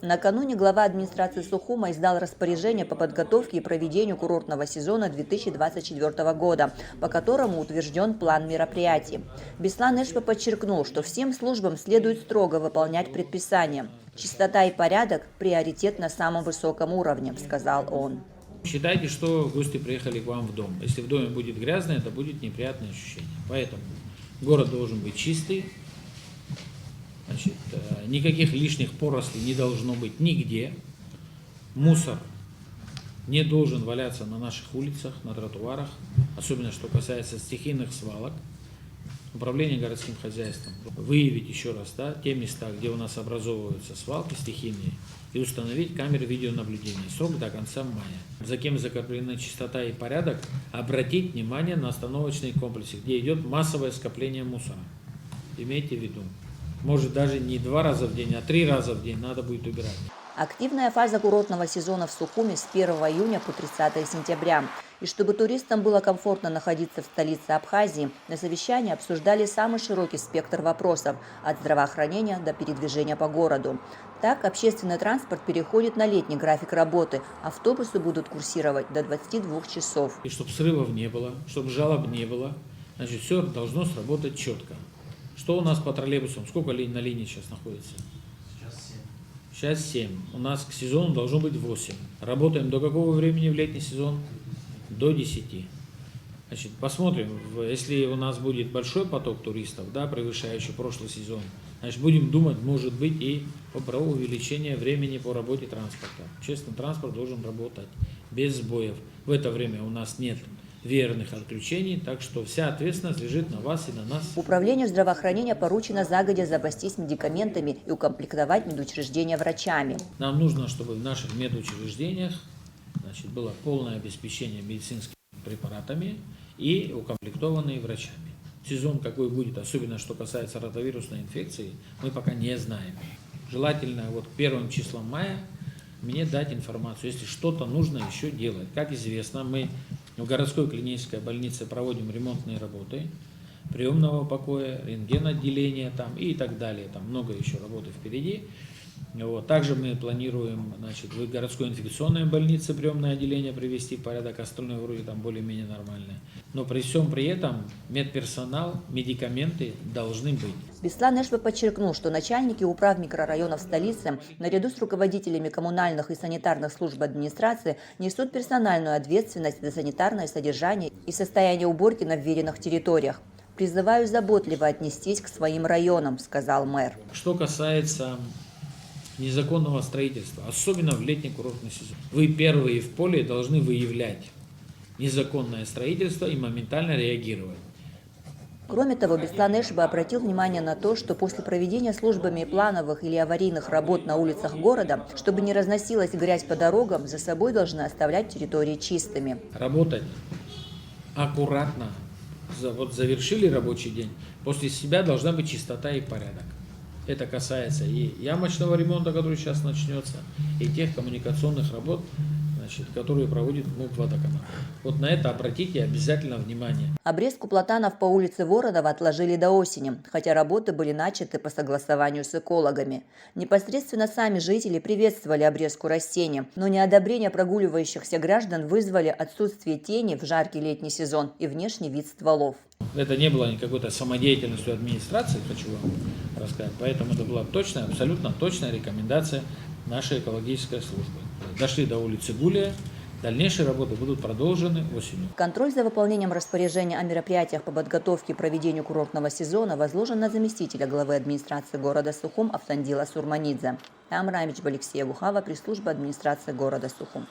Накануне глава администрации Сухума издал распоряжение по подготовке и проведению курортного сезона 2024 года, по которому утвержден план мероприятий. Беслан Эшпа подчеркнул, что всем службам следует строго выполнять предписания. Чистота и порядок – приоритет на самом высоком уровне, сказал он. Считайте, что гости приехали к вам в дом. Если в доме будет грязно, это будет неприятное ощущение. Поэтому город должен быть чистый. Значит, никаких лишних порослей не должно быть нигде. Мусор не должен валяться на наших улицах, на тротуарах, особенно что касается стихийных свалок. Управление городским хозяйством выявить еще раз те места, где у нас образовываются свалки стихийные, и установить камеры видеонаблюдения. Срок до конца мая. За кем закреплены чистота и порядок, обратить внимание на остановочные комплексы, где идет массовое скопление мусора. Имейте в виду. Может, даже не 2 раза в день, а 3 раза в день надо будет убирать. Активная фаза курортного сезона в Сухуме с 1 июня по 30 сентября. И чтобы туристам было комфортно находиться в столице Абхазии, на совещании обсуждали самый широкий спектр вопросов – от здравоохранения до передвижения по городу. Так, общественный транспорт переходит на летний график работы. Автобусы будут курсировать до 22 часов. И чтобы срывов не было, чтобы жалоб не было, значит, все должно сработать четко. Что у нас по троллейбусам? Сколько на линии сейчас находится? Сейчас 7. У нас к сезону должно быть 8. Работаем до какого времени в летний сезон? До 10. Значит, посмотрим, если у нас будет большой поток туристов, превышающий прошлый сезон, значит, будем думать, может быть, и про увеличение времени по работе транспорта. Общественный транспорт должен работать без сбоев. В это время у нас нет верных отключений, так что вся ответственность лежит на вас и на нас. Управлению здравоохранения поручено загодя запастись медикаментами и укомплектовать медучреждения врачами. Нам нужно, чтобы в наших медучреждениях было полное обеспечение медицинскими препаратами и укомплектованные врачами. Сезон какой будет, особенно что касается ротавирусной инфекции, мы пока не знаем. Желательно к 1 числам мая мне дать информацию, если что-то нужно еще делать. Как известно, мы в городской клинической больнице проводим ремонтные работы, приемного покоя, рентген-отделения и так далее. Там много еще работы впереди. Также мы планируем в городской инфекционной больнице приемное отделение привести в порядок, остальное вроде там более-менее нормальное. Но при всем при этом медперсонал, медикаменты должны быть. Беслан Эшпа подчеркнул, что начальники управ микрорайонов столицы наряду с руководителями коммунальных и санитарных служб администрации несут персональную ответственность за санитарное содержание и состояние уборки на вверенных территориях. «Призываю заботливо отнестись к своим районам», – сказал мэр. Что касается незаконного строительства, особенно в летний курортный сезон, вы первые в поле должны выявлять незаконное строительство и моментально реагировать. Кроме того, Беслан Эшпа обратил внимание на то, что после проведения службами плановых или аварийных работ на улицах города, чтобы не разносилась грязь по дорогам, за собой должны оставлять территории чистыми. Работать аккуратно. Завершили рабочий день, после себя должна быть чистота и порядок. Это касается и ямочного ремонта, который сейчас начнется, и тех коммуникационных работ, которые проводит МУП-водоканал. На это обратите обязательно внимание. Обрезку платанов по улице Воронова отложили до осени, хотя работы были начаты по согласованию с экологами. Непосредственно сами жители приветствовали обрезку растения, но неодобрение прогуливающихся граждан вызвали отсутствие тени в жаркий летний сезон и внешний вид стволов. Это не было какой-то самодеятельностью администрации, хочу вам рассказать, поэтому это была точная, абсолютно точная рекомендация нашей экологической службы. Дошли до улицы Гулия, дальнейшие работы будут продолжены осенью. Контроль за выполнением распоряжения о мероприятиях по подготовке и проведению курортного сезона возложен на заместителя главы администрации города Сухум Автандила Сурманидзе. Тамара Амичб, Алексея Вухава, пресс-служба администрации города Сухум.